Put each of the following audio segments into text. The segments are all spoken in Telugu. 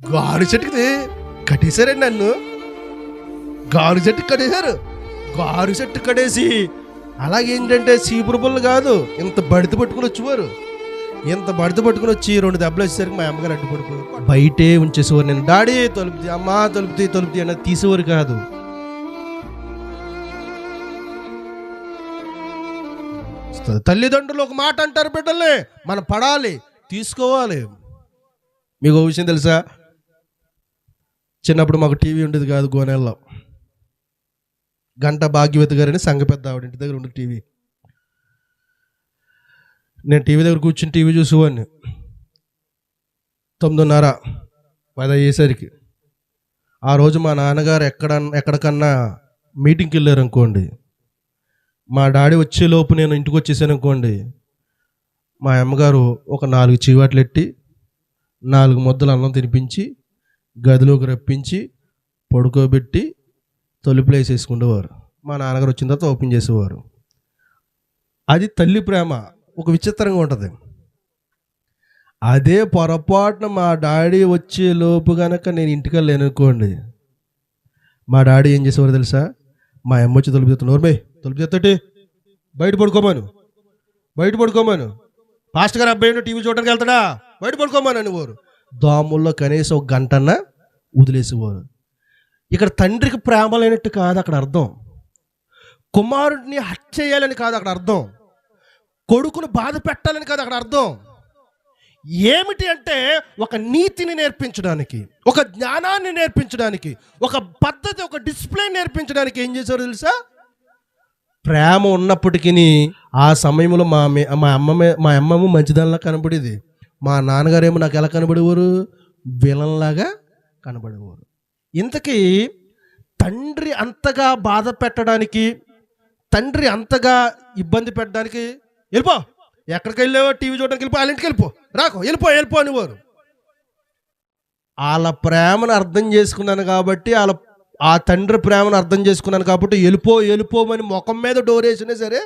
గారు చెట్టుకి కట్టేశారండి నన్ను. గారు చెట్టు కట్టేశారు. గారు చెట్టు కట్టేసి అలాగేంటంటే చీపురు పుల్ల కాదు, ఇంత బడిత పట్టుకుని వచ్చేవారు. ఇంత బడిత పట్టుకుని వచ్చి 2 దెబ్బలు వచ్చేసరికి మా అమ్మగారు అడ్డు పడిపోయారు. బయటే ఉంచేసేవారు. నేను డాడీ తలుపుతి, అమ్మా తలుపుతి అన్నది తీసేవారు కాదు. తల్లిదండ్రులు ఒక మాట అంటారు, బిడ్డల్ని మనం పడాలి, తీసుకోవాలి. మీకు ఒక విషయం తెలుసా? చిన్నప్పుడు మాకు టీవీ ఉండేది కాదు. గోనెల్లో గంట భాగ్యవతి గారని సంఘ పెద్ద ఆవిడ ఇంటి దగ్గర ఉండే టీవీ. నేను టీవీ దగ్గర కూర్చుని టీవీ చూసేవాడిని. 9:30 10 అయ్యేసరికి ఆ రోజు మా నాన్నగారు ఎక్కడికన్నా మీటింగ్కి వెళ్ళారు అనుకోండి, మా డాడీ వచ్చేలోపు నేను ఇంటికి వచ్చేసాను అనుకోండి, మా అమ్మగారు ఒక 4 చీవాట్లు ఎట్టి 4 ముద్దలు అన్నం తినిపించి గదిలోకి రప్పించి పడుకోబెట్టి తలుపులు వేసేసుకునేవారు. మా నాన్నగారు వచ్చిన తర్వాత ఓపెన్ చేసేవారు. అది తల్లి ప్రేమ. ఒక విచిత్రంగా ఉంటుంది. అదే పొరపాటున మా డాడీ వచ్చే లోపు కనుక నేను ఇంటికి వెళ్ళాను అనుకోండి, మా డాడీ ఏం చేసేవారు తెలుసా? మా అమ్మ వచ్చి తలుపు తెస్తున్నారు, తలుపు తెత్తటి బయట పడుకోమాను, పాస్టర్ గారు అబ్బాయి టీవీ చూడడానికి వెళ్తాడా, బయట పడుకోమాను అనేవారు. దోమల్లో కనీసం 1 గంటన్నా వదిలేసేవారు. ఇక్కడ తండ్రికి ప్రేమ లేనట్టు కాదు అక్కడ అర్థం. కుమారుడిని హత్య చేయాలని కాదు అక్కడ అర్థం. కొడుకును బాధ పెట్టాలని కాదు అక్కడ అర్థం. ఏమిటి అంటే ఒక నీతిని నేర్పించడానికి, ఒక జ్ఞానాన్ని నేర్పించడానికి, ఒక పద్ధతి, ఒక డిసిప్లిన్ నేర్పించడానికి ఏం చేశారు తెలుసా? ప్రేమ ఉన్నప్పటికీ ఆ సమయంలో మా అమ్మమ్మ మంచిదానిలా కనబడేది. మా నాన్నగారేమో నాకు ఎలా కనబడేవారు? విలన్లాగా కనబడేవారు. ఇంతకీ తండ్రి అంతగా బాధ పెట్టడానికి, తండ్రి అంతగా ఇబ్బంది పెట్టడానికి, వెళ్ళిపో, ఎక్కడికి వెళ్ళావో టీవీ చూడడానికి వెళ్ళిపో, వాళ్ళ ఇంటికి వెళ్ళిపో, రాకో, వెళ్ళిపో అనేవారు. వాళ్ళ ప్రేమను అర్థం చేసుకున్నాను కాబట్టి, ఆ తండ్రి ప్రేమను అర్థం చేసుకున్నాను కాబట్టి వెళ్ళిపోమని ముఖం మీద డోర్ వేసినా సరే,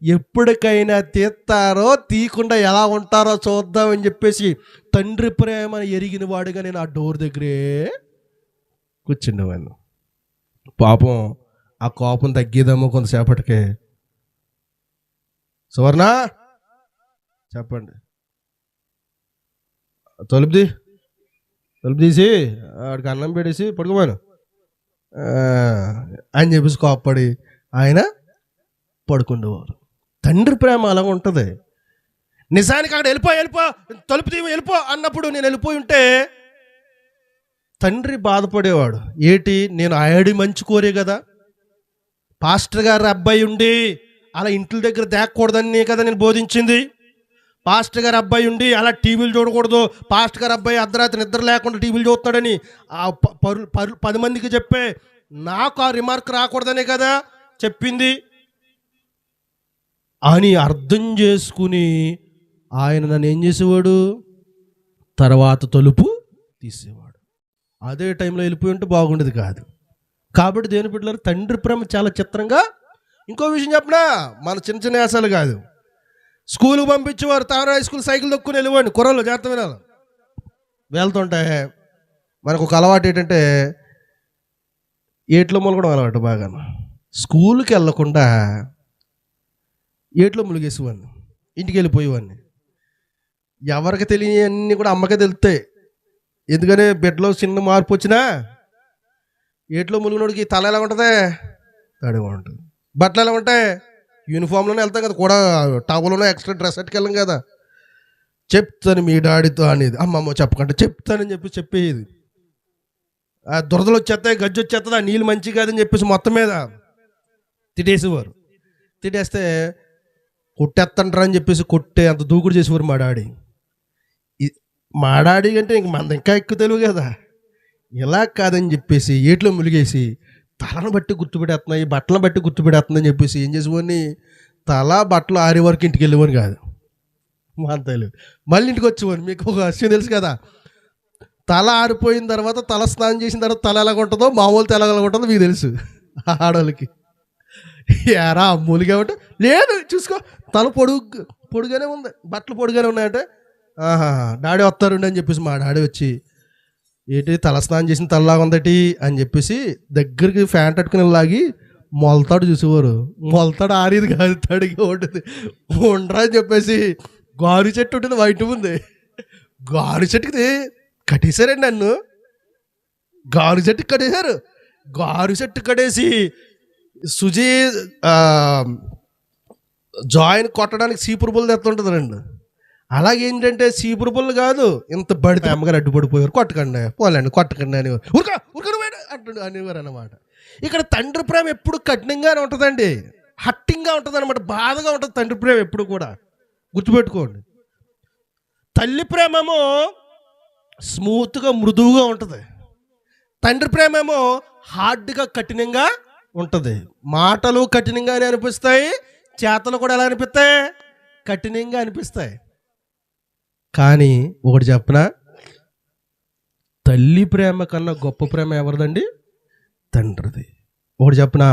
ఎప్పటికైనా తీస్తారో తీయకుండా ఎలా ఉంటారో చూద్దామని చెప్పేసి తండ్రి ప్రేమను ఎరిగిన వాడుగా నేను ఆ డోర్ దగ్గరే కూర్చుండేవాడిని. పాపం ఆ కోపం తగ్గేదేమో కొంతసేపటికే. సువర్ణ చెప్పండి, తలుపు తీసి ఆడికి అన్నం పెట్టేసి పడుకోమాను అని చెప్పేసి కోప్పడి ఆయన పడుకుండేవారు. తండ్రి ప్రేమ అలా ఉంటుంది. నిజానికి అక్కడ వెళ్ళిపో తలుపు తీసి వెళ్ళిపో అన్నప్పుడు నేను వెళ్ళిపోయి ఉంటే తండ్రి బాధపడేవాడు. ఏటి, నేను ఆడి మంచి కోరే కదా, పాస్టర్ గారి అబ్బాయి ఉండి అలా ఇంటి దగ్గర దేక్కూడదని కదా నేను బోధించింది. పాస్టర్ గారి అబ్బాయి ఉండి అలా టీవీలు చూడకూడదు, పాస్టర్ గారి అబ్బాయి అర్ధరాత్రి నిద్ర లేకుండా టీవీలు చూస్తున్నాడని 10 మందికి చెప్పే నాకు ఆ రిమార్క్ రాకూడదనే కదా చెప్పింది అని అర్థం చేసుకుని ఆయన నన్ను ఏం చేసేవాడు? తర్వాత తలుపు తీసేవాడు. అదే టైంలో వెళ్ళిపోయి ఉంటే బాగుండేది కాదు. కాబట్టి దేవుని బిడ్డలారా, తండ్రి ప్రేమ చాలా చిత్రంగా. ఇంకో విషయం చెప్పనా, మన చిన్న వేసాలు కాదు, స్కూల్కి పంపించేవారు. తాను హై స్కూల్ సైకిల్ దొక్కుని వెళ్ళేవాడిని. కుర్రలు జాగ్రత్త వినాలి. వెళ్తుంటే మనకు ఒక అలవాటు ఏంటంటే ఏట్లో ములగడం అలవాటు బాగా. స్కూల్కి వెళ్ళకుండా ఏట్లో ములిగేసేవాడిని, ఇంటికి వెళ్ళిపోయేవాడిని. ఎవరికి తెలియని కూడా అమ్మకే తెలుస్తాయి. ఎందుకని బెడ్లో చిన్న మార్పు వచ్చినా ఏట్లో ములిగినోడికి తల ఎలా ఉంటుంది? తడిగా ఉంటుంది. బట్టలు ఎలా ఉంటాయి? యూనిఫామ్లోనే వెళ్తాం కదా, కూడా టవల్లోనే ఎక్స్ట్రా డ్రెస్ అట్టుకెళ్ళాం కదా. చెప్తాను మీ డాడీతో అనేది, అమ్మమ్మ చెప్పకంటే చెప్తానని చెప్పేది. ఆ దురదలు వచ్చేస్తాయి, గజ్జి వచ్చేస్తుంది, ఆ నీళ్ళు మంచి కాదని చెప్పేసి మొత్తం మీద తిట్టేసేవారు. తిట్టేస్తే కొట్టేస్తాంటారా అని చెప్పేసి కొట్టే అంత దూకుడు చేసేవారు మా డాడీ. మా డాడీ అంటే ఇంక మన ఇంకా ఎక్కువ తెలివి కదా. ఇలా కాదని చెప్పేసి ఏట్లో ములిగేసి తలను బట్టి గుర్తుపెట్టేస్తున్నాయి, బట్టలను బట్టి గుర్తుపెట్టేస్తుందని చెప్పేసి ఏం చేసేవాడిని, తల బట్టలు ఆరే వరకు ఇంటికి వెళ్ళేవాడిని కాదు. మా తెలివి మళ్ళీ ఇంటికి వచ్చేవాడిని. మీకు ఒక విషయం తెలుసు కదా, తల ఆరిపోయిన తర్వాత, తల స్నానం చేసిన తర్వాత తల ఎలాగ ఉంటుందో, మామూలు తల ఎలాగ ఉంటుందో మీకు తెలుసు. ఆడవాళ్ళకి ఎరా అమ్మూలుగా ఉంటే లేదు, చూసుకో తల పొడుగానే ఉంది, బట్టలు పొడుగానే ఉన్నాయంటే డాడీ వస్తారండి అని చెప్పేసి మా డాడీ వచ్చి ఏంటి తలస్నానం చేసిన తలలాగా ఉందటి అని చెప్పేసి దగ్గరికి ఫ్యాంట్ అట్టుకుని లాగి మొలతాడు చూసేవారు. మొలతాడు ఆరేది కాదు, తడిగా ఉంటుంది. ఉండరా అని చెప్పేసి గారు చెట్టు ఉంటుంది, వైట్ ఉంది. గారు చెట్టుకి కట్టేశారండి నన్ను. గారు చెట్టు కట్టేశారు. గారు చెట్టు కట్టేసి సుజీ జాయిన్ కొట్టడానికి సీపురు పుల్ల తెస్తుంటుందండి. అలాగేంటంటే సీపురు పుల్ల కాదు, ఇంత బడితే అమ్మగారు అడ్డుపడిపోయారు. కొట్టకండి పోలేండి, కొట్టకండి అని అంటు అనేవారు అన్నమాట. ఇక్కడ తండ్రి ప్రేమ ఎప్పుడు కఠినంగానే ఉంటుందండి, హట్టింగ్గా ఉంటుంది అనమాట, బాధగా ఉంటుంది తండ్రి ప్రేమ ఎప్పుడు కూడా. గుర్తుపెట్టుకోండి. తల్లి ప్రేమేమో స్మూత్గా మృదువుగా ఉంటుంది, తండ్రి ప్రేమేమో హార్డ్గా కఠినంగా ఉంటుంది. మాటలు కఠినంగానే అనిపిస్తాయి, చేతలు కూడా ఎలా అనిపిస్తాయి? కఠినంగా అనిపిస్తాయి. కానీ ఒకటి చెప్పనా, తల్లి ప్రేమ కన్నా గొప్ప ప్రేమ ఎవరిదండి? తండ్రిది. ఒకటి చెప్పనా,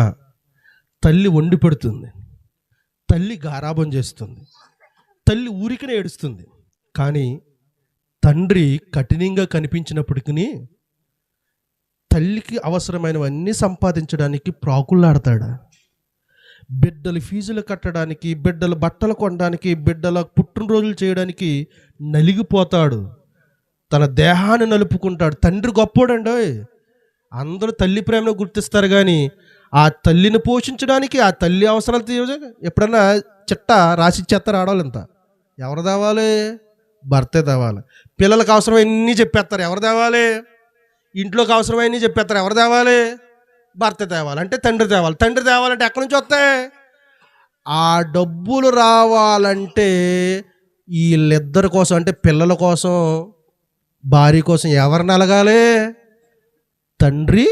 తల్లి వండి పెడుతుంది, తల్లి గారాబం చేస్తుంది, తల్లి ఊరికనే ఏడుస్తుంది. కానీ తండ్రి కఠినంగా కనిపించినప్పటికీ తల్లికి అవసరమైనవన్నీ సంపాదించడానికి ప్రాకులాడతాడు. బిడ్డల ఫీజులు కట్టడానికి, బిడ్డల బట్టలు కొనడానికి, బిడ్డల పుట్టినరోజులు చేయడానికి నలిగిపోతాడు, తన దేహాన్ని నలుపుకుంటాడు. తండ్రి గొప్పోడండి. అందరూ తల్లి ప్రేమను గుర్తిస్తారు, కానీ ఆ తల్లిని పోషించడానికి, ఆ తల్లి అవసరాలు ఎప్పుడన్నా చిట్ట రాసి ఇచ్చేస్తారు ఆడవాళ్ళు. ఇంత ఎవరు తేవాలి? భర్తే తేవాలి. పిల్లలకు అవసరమైనవి చెప్పేస్తారు, ఎవరు తేవాలి? ఇంట్లోకి అవసరమైనవి చెప్పేస్తారు, ఎవరు తేవాలి? భర్త తేవాలి. అంటే తండ్రి తేవాలి. తండ్రి తేవాలంటే ఎక్కడి నుంచి వస్తాయి? ఆ డబ్బులు రావాలంటే వీళ్ళిద్దరి కోసం, అంటే పిల్లల కోసం, భార్య కోసం ఎవరు నలగాలి? తండ్రి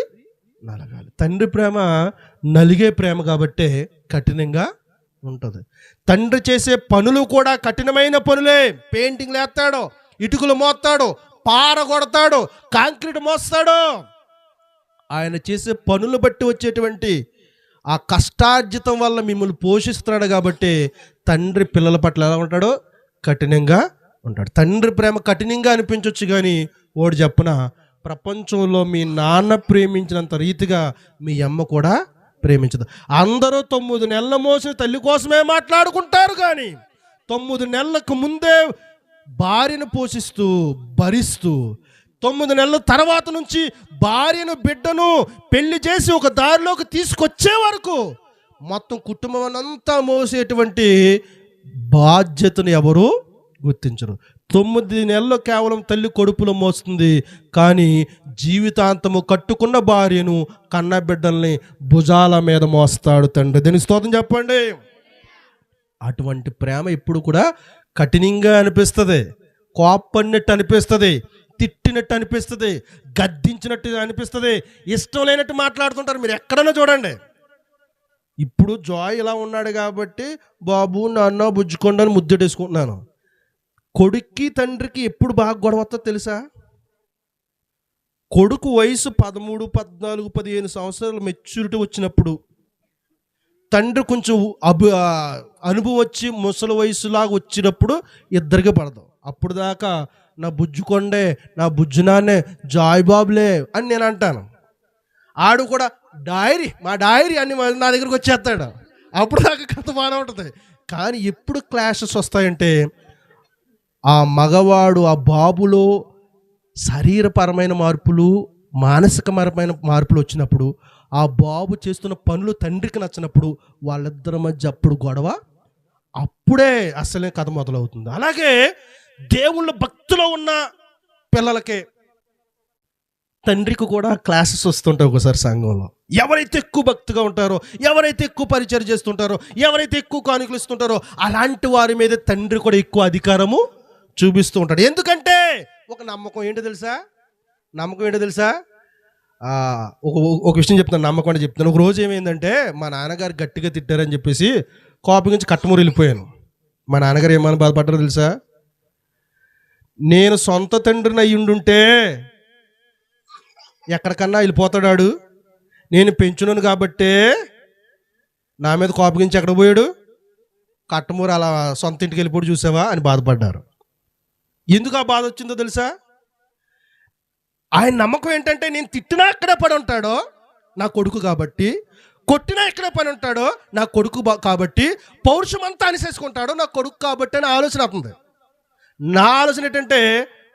నలగాలి. తండ్రి ప్రేమ నలిగే ప్రేమ కాబట్టే కఠినంగా ఉంటుంది. తండ్రి చేసే పనులు కూడా కఠినమైన పనులే. పెయింటింగ్లు వేస్తాడు, ఇటుకలు మోస్తాడు, పార కొడతాడు, కాంక్రీట్ మోస్తాడు. ఆయన చేసే పనులు బట్టి వచ్చేటువంటి ఆ కష్టార్జితం వల్ల మిమ్మల్ని పోషిస్తున్నాడు కాబట్టి తండ్రి పిల్లల పట్ల ఎలా ఉంటాడో? కఠినంగా ఉంటాడు. తండ్రి ప్రేమ కఠినంగా అనిపించవచ్చు, కానీ ఓడి చెప్పన, ప్రపంచంలో మీ నాన్న ప్రేమించినంత రీతిగా మీ అమ్మ కూడా ప్రేమించదు. అందరూ 9 నెలల మోసిన తల్లి కోసమే మాట్లాడుకుంటారు, కానీ 9 నెలలకు ముందే భార్యను పోషిస్తూ భరిస్తూ 9 నెలల తర్వాత నుంచి భార్యను బిడ్డను పెళ్లి చేసి ఒక దారిలోకి తీసుకొచ్చే వరకు మొత్తం కుటుంబం అంతా మోసేటువంటి బాధ్యతను ఎవరు గుర్తించరు. 9 నెలలు కేవలం తల్లి కడుపులో మోస్తుంది, కానీ జీవితాంతము కట్టుకున్న భార్యను, కన్న బిడ్డల్ని భుజాల మీద మోస్తాడు తండ్రి. దీనికి స్తోత్రం చెప్పండి. అటువంటి ప్రేమ ఎప్పుడు కూడా కఠినంగా అనిపిస్తుంది, కోపడినట్టు అనిపిస్తుంది, తిట్టినట్టు అనిపిస్తుంది, గద్దించినట్టు అనిపిస్తుంది, ఇష్టం లేనట్టు మాట్లాడుతుంటారు. మీరు ఎక్కడైనా చూడండి. ఇప్పుడు జాయ్ ఇలా ఉన్నాడు కాబట్టి బాబు నాన్న బుజ్జుకోండి అని ముద్దెట్టేసుకుంటున్నాను. కొడుక్కి తండ్రికి ఎప్పుడు బాగా గొడవ వస్తుందో తెలుసా? కొడుకు వయసు 13, 14, 15 సంవత్సరాలు మెచ్యూరిటీ వచ్చినప్పుడు, తండ్రి కొంచెం అనుభవం వచ్చి ముసలి వయసులాగా వచ్చినప్పుడు ఇద్దరికి పడదాం. అప్పుడు దాకా నా బుజ్జుకొండే, నా బుజ్జునాన్నే, జాయ్ బాబులే అని నేను అంటాను. ఆడు కూడా మా డైరీ అని నా దగ్గరికి వచ్చేస్తాడు. అప్పుడు దాకా కథ బాగానే ఉంటుంది. కానీ ఎప్పుడు క్లాషెస్ వస్తాయంటే, ఆ మగవాడు, ఆ బాబులో శరీరపరమైన మార్పులు, మానసికపరమైన మార్పులు వచ్చినప్పుడు, ఆ బాబు చేస్తున్న పనులు తండ్రికి నచ్చినప్పుడు, వాళ్ళిద్దరి మధ్య అప్పుడు గొడవ, అప్పుడే అసలే కథ మొదలవుతుంది. అలాగే దేవుళ్ళ భక్తిలో ఉన్న పిల్లలకే తండ్రికి కూడా క్లాసెస్ వస్తుంటాయి ఒకసారి సంఘంలో. ఎవరైతే ఎక్కువ భక్తిగా ఉంటారో, ఎవరైతే ఎక్కువ పరిచయం చేస్తుంటారో, ఎవరైతే ఎక్కువ కానుకలు ఇస్తుంటారో, అలాంటి వారి మీద తండ్రి కూడా ఎక్కువ అధికారము చూపిస్తూ ఉంటాడు. ఎందుకంటే ఒక నమ్మకం ఏంటో తెలుసా? ఒక విషయం చెప్తాను, నమ్మకం అంటే చెప్తాను. ఒక రోజు ఏమైందంటే, మా నాన్నగారు గట్టిగా తిట్టారని చెప్పేసి కోపం నుంచి కట్టమూరు వెళ్ళిపోయాను. మా నాన్నగారు ఏమని బాధపడ్డారో తెలుసా? నేను సొంత తండ్రిని అయ్యుండుంటే ఎక్కడికన్నా వెళ్ళిపోతాడాడు, నేను పెంచున్నాను కాబట్టే నా మీద కోపగించి ఎక్కడ పోయాడు, కట్టమూరు అలా సొంత ఇంటికి వెళ్ళిపోయి, చూసావా అని బాధపడ్డారు. ఎందుకు ఆ బాధ వచ్చిందో తెలుసా? ఆయన నమ్మకం ఏంటంటే నేను తిట్టినా ఎక్కడే పడి ఉంటాడో నా కొడుకు కాబట్టి, కొట్టినా ఎక్కడే పని ఉంటాడో నా కొడుకు కాబట్టి, పౌరుషం అంతా అనిసేసుకుంటాడో నా కొడుకు కాబట్టి అని ఆలోచన అవుతుంది. నా ఆలోచన ఏంటంటే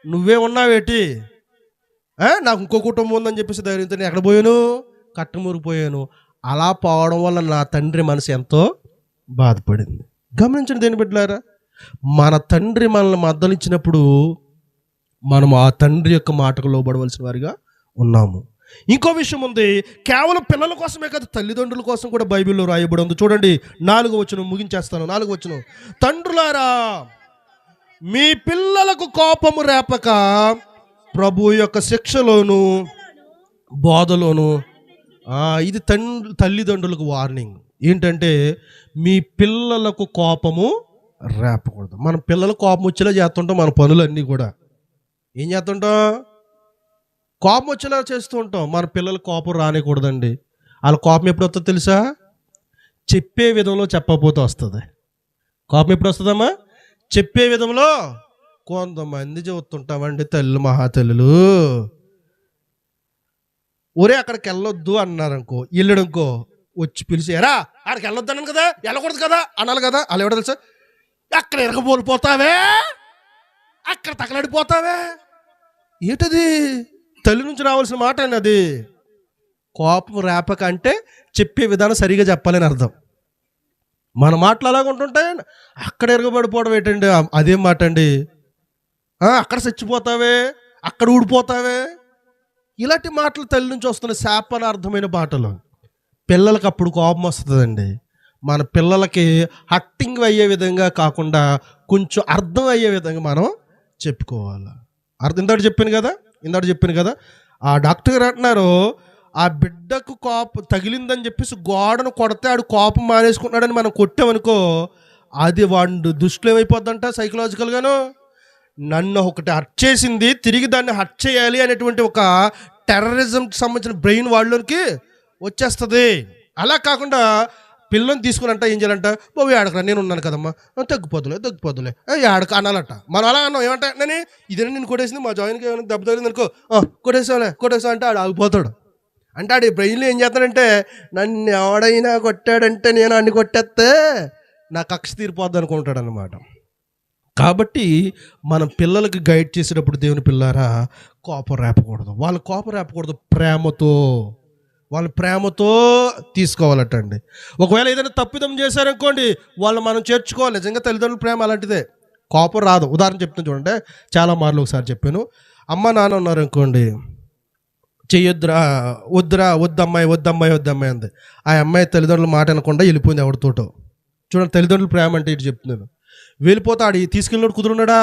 నువ్వే ఉన్నావేటి, నాకు ఇంకో కుటుంబం ఉందని చెప్పేసి ధైర్యంతో నేను ఎక్కడ పోయాను, కట్టమురిపోయాను. అలా పోవడం వల్ల నా తండ్రి మనసు ఎంతో బాధపడింది. గమనించండి దేని బిడ్డలారా, మన తండ్రి మనల్ని మద్దలిచ్చినప్పుడు మనం ఆ తండ్రి యొక్క మాటకు లోబడవలసిన వారిగా ఉన్నాము. ఇంకో విషయం ఉంది, కేవలం పిల్లల కోసమే కాదు, తల్లిదండ్రుల కోసం కూడా బైబిల్లో రాయబడి ఉంది. చూడండి 4వ వచనం, ముగించేస్తాను. 4వ వచనం, తండ్రులారా మీ పిల్లలకు కోపము రేపక ప్రభు యొక్క శిక్షలోను బోధలోను. ఇది తల్లిదండ్రులకు వార్నింగ్ ఏంటంటే మీ పిల్లలకు కోపము రేపకూడదు. మన పిల్లలకు కోపం వచ్చేలా చేస్తుంటాం. మన పనులన్నీ కూడా ఏం చేస్తుంటాం, కోపం వచ్చేలా చేస్తూ ఉంటాం. మన పిల్లలకు కోపం రానికూడదండి. వాళ్ళ కోపం ఎప్పుడు వస్తుందో తెలుసా? చెప్పే విధంలో చెప్పకపోతే వస్తుంది. కోపం ఎప్పుడు వస్తుందమ్మా? చెప్పే విధంలో. కొంతమంది చెబుతుంటామండి తల్లి మహాతల్లులు, ఒరే అక్కడికి వెళ్ళొద్దు అన్నారనుకో, వెళ్ళడనుకో వచ్చి పిలిచి ఎరా అక్కడికి వెళ్ళొద్దు అన్నాను కదా, వెళ్ళకూడదు కదా అనాలి కదా. అలా ఎవడో తెలుసా, అక్కడ ఎరగబోలిపోతావే, అక్కడ తగలడిపోతావే. ఏంటది? తల్లి నుంచి రావాల్సిన మాట అండి అది. కోపం రేపక అంటే చెప్పే విధానం సరిగా చెప్పాలని అర్థం. మన మాటలు అలాగ ఉంటుంటాయి. అక్కడ ఎరగబడిపోవడం ఏంటండి, అదేం మాట అండి. అక్కడ చచ్చిపోతావే, అక్కడ ఊడిపోతావే, ఇలాంటి మాటలు తల్లి నుంచి వస్తున్న శాపనార్థమైన మాటలు. పిల్లలకి అప్పుడు కోపం వస్తుందండి. మన పిల్లలకి హట్టింగ్ అయ్యే విధంగా కాకుండా కొంచెం అర్థం అయ్యే విధంగా మనం చెప్పుకోవాలి. ఇందాక చెప్పాను కదా ఆ డాక్టర్ గారు అంటున్నారు, ఆ బిడ్డకు కోపం తగిలిందని చెప్పేసి గోడను కొడితే ఆడు కోపం మానేసుకుంటున్నాడని మనం కొట్టామనుకో, అది వాడు దృష్టిలో ఏమైపోద్దంట సైకలాజికల్గాను. నన్ను ఒకటి హర్ట్ చేసింది, తిరిగి దాన్ని హర్ట్ చేయాలి అనేటువంటి ఒక టెర్రరిజంకి సంబంధించిన బ్రెయిన్ వాళ్ళకి వచ్చేస్తుంది. అలా కాకుండా పిల్లల్ని తీసుకుని అంట ఏం చేయాలంట, బాబు ఆడకరా నేను ఉన్నాను కదమ్మా, తగ్గిపోదులే ఆడక అనాలంట. మనం అలా అన్నాం ఏమంటా, నేను ఇదేనా నేను కొట్టేసింది, మా జాయిన్కి ఏమైనా దెబ్బ తగిలింది అనుకో, కొట్టేసావు అంటే ఆడు ఆగిపోతాడు. అంటే ఆడి బ్రెయిన్లో ఏం చేస్తాడంటే, నన్ను ఎవడైనా కొట్టాడంటే నేను అన్ని కొట్టేస్తే నా కక్ష తీరిపోద్ది అనుకుంటాడు అన్నమాట. కాబట్టి మనం పిల్లలకి గైడ్ చేసేటప్పుడు దేవుని పిల్లారా కోపం రేపకూడదు. వాళ్ళ కోపం రేపకూడదు, ప్రేమతో తీసుకోవాలటండి. ఒకవేళ ఏదైనా తప్పిదం చేశారనుకోండి, వాళ్ళు మనం చేర్చుకోవాలి. నిజంగా తల్లిదండ్రుల ప్రేమ అలాంటిదే. కోపం రాదు. ఉదాహరణ చెప్తాను చూడండి, చాలా మార్లు ఒకసారి చెప్పాను. అమ్మ నాన్న ఉన్నారనుకోండి, చెయ్యొద్దురా, వద్దమ్మాయి అంది. ఆ అమ్మాయి తల్లిదండ్రుల మాట అనకుండా వెళ్ళిపోయింది ఎవరితోటో. చూడండి తల్లిదండ్రుల ప్రేమ అంటే ఇటు చెప్తున్నాను. వెళ్ళిపోతాడు, తీసుకెళ్ళినోడు కుదురున్నాడా,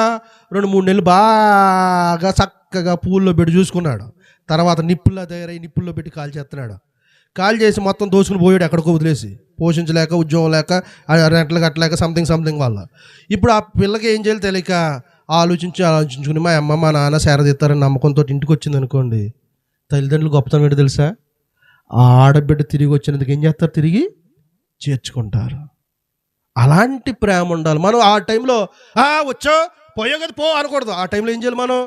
2-3 నెలలు బాగా చక్కగా పూల్లో పెట్టి చూసుకున్నాడు. తర్వాత నిప్పుల్లో తయారై నిప్పుల్లో పెట్టి కాల్ చేస్తున్నాడు. చేసి మొత్తం దోచుకుని పోయాడు ఎక్కడికో వదిలేసి, పోషించలేక, ఉద్యోగం లేక, రెంటలు కట్టలేక, సంథింగ్ వల్ల. ఇప్పుడు ఆ పిల్లకి ఏం చేయాలి తెలియక ఆలోచించుకుని మా అమ్మ మా నాన్న సేరదీస్తారని నమ్మకంతో ఇంటికి వచ్చింది అనుకోండి, తల్లిదండ్రులు గొప్పతనం ఏంటో తెలుసా? ఆ ఆడబిడ్డ తిరిగి వచ్చినందుకు ఏం చేస్తారు, తిరిగి చేర్చుకుంటారు. అలాంటి ప్రేమ ఉండాలి. మనం ఆ టైంలో వచ్చో పోయో కదా పో అనకూడదు. ఆ టైంలో ఏం చేయాలి,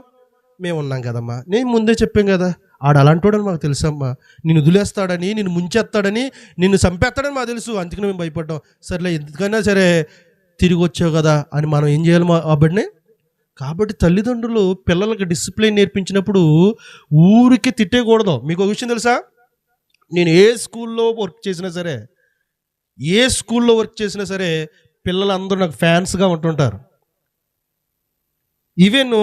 మేము ఉన్నాం కదమ్మా, నేను ముందే చెప్పాం కదా, ఆడు అలాంటోడని మాకు తెలుసమ్మా, నిన్ను వదిలేస్తాడని, నిన్ను ముంచేస్తాడని, నిన్ను చంపేస్తాడని మాకు తెలుసు, అందుకని మేము భయపడ్డాం. సర్లే ఎందుకైనా సరే తిరిగి వచ్చావు కదా అని మనం ఏం చేయాలి ఆ బిడ్డని. కాబట్టి తల్లిదండ్రులు పిల్లలకి డిసిప్లిన్ నేర్పించినప్పుడు ఊరికి తిట్టేయకూడదు. మీకు ఒక విషయం తెలుసా, నేను ఏ స్కూల్లో వర్క్ చేసినా సరే పిల్లలందరూ నాకు ఫ్యాన్స్గా ఉంటుంటారు. ఈవెన్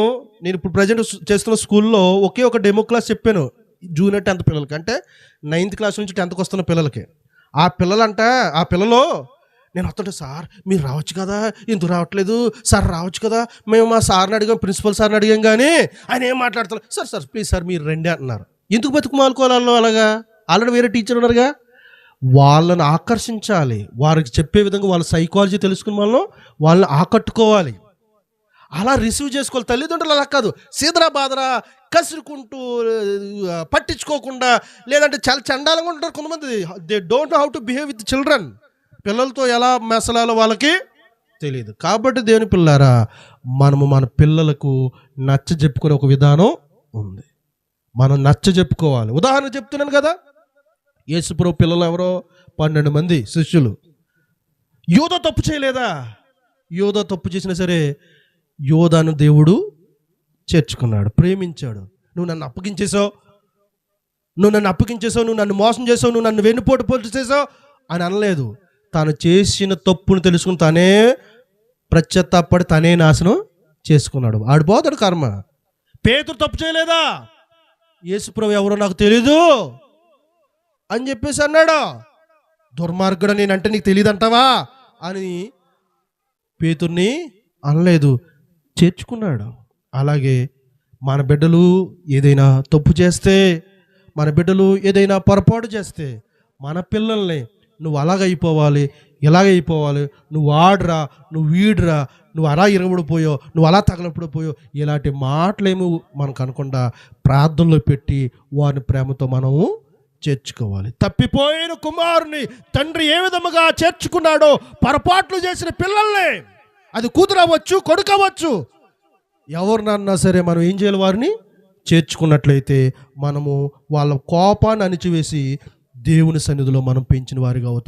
నేను ఇప్పుడు ప్రజెంట్ చేస్తున్న స్కూల్లో ఒకే ఒక డెమో క్లాస్ చెప్పాను జూనియర్ 10th పిల్లలకి, అంటే 9th క్లాస్ నుంచి 10th వస్తున్న పిల్లలకి. ఆ పిల్లలు నేను వస్తుంటే, సార్ మీరు రావచ్చు కదా, ఎందుకు రావట్లేదు సార్, రావచ్చు కదా, మేము మా సార్ని అడిగాం, ప్రిన్సిపల్ సార్ని అడిగాం, కానీ ఆయన ఏం మాట్లాడతారు, సార్ ప్లీజ్ సార్ మీరు రండి అంటున్నారు. ఎందుకు బతుకు మాలుకోవాలి అలాగా? ఆల్రెడీ వేరే టీచర్ ఉన్నారుగా. వాళ్ళని ఆకర్షించాలి, వారికి చెప్పే విధంగా వాళ్ళ సైకాలజీ తెలుసుకుని వాళ్ళని ఆకట్టుకోవాలి, అలా రిసీవ్ చేసుకోవాలి. తల్లిదండ్రులు అలా కాదు, సీదరా బాదరా కసురుకుంటూ పట్టించుకోకుండా, లేదంటే చాలా చండాలంగా ఉంటారు కొంతమంది. They don't know how to behave with children. పిల్లలతో ఎలా మెసలాలో వాళ్ళకి తెలియదు. కాబట్టి దేవుని పిల్లారా, మనము మన పిల్లలకు నచ్చ చెప్పుకునే ఒక విధానం ఉంది. మనం నచ్చ చెప్పుకోవాలి. ఉదాహరణ చెప్తున్నాను కదా, యేసుప్రభు పిల్లలు ఎవరో 12 మంది శిష్యులు. యోధ తప్పు చేయలేదా? యోధ తప్పు చేసినా సరే యోధాను దేవుడు చేర్చుకున్నాడు, ప్రేమించాడు. నువ్వు నన్ను అప్పగించేసావు, నువ్వు నన్ను మోసం చేసావు, నువ్వు నన్ను వెన్నుపోటు పొట్టు చేసావు అని అనలేదు. తాను చేసిన తప్పును తెలుసుకుని తానే పశ్చాత్తాపడి తనే నాశనం చేసుకున్నాడు. ఆడు పోతాడు కర్మ. పేతురు తప్పు చేయలేదా? యేసుప్రభు ఎవరో నాకు తెలీదు అని చెప్పేసి అన్నాడు. దుర్మార్గుడు నేనంటే నీకు తెలియదు అంటావా అని పేతుర్ని అనలేదు, చేర్చుకున్నాడు. అలాగే మన బిడ్డలు ఏదైనా తప్పు చేస్తే, మన బిడ్డలు ఏదైనా పొరపాటు చేస్తే మన పిల్లల్ని నువ్వు అలాగైపోవాలి, ఇలాగైపోవాలి, నువ్వు ఆడరా, నువ్వు వీడురా, నువ్వు అలా ఇరగబడిపోయావు, నువ్వు అలా తగలపడిపోయావు, ఇలాంటి మాటలేమో మనకు అనకుండా ప్రార్థనలో పెట్టి వారిని ప్రేమతో మనము చేర్చుకోవాలి. తప్పిపోయిన కుమారుని తండ్రి ఏ విధముగా చేర్చుకున్నాడో పొరపాట్లు చేసిన పిల్లల్ని, అది కూతురు అవ్వచ్చు, కొడుకు అవ్వచ్చు, ఎవరినన్నా సరే మనం ఏం చేయాలి? వారిని చేర్చుకున్నట్లయితే మనము వాళ్ళ కోపాన్ని అణిచివేసి దేవుని సన్నిధిలో మనం పెంచిన వారిగా అవుతాం.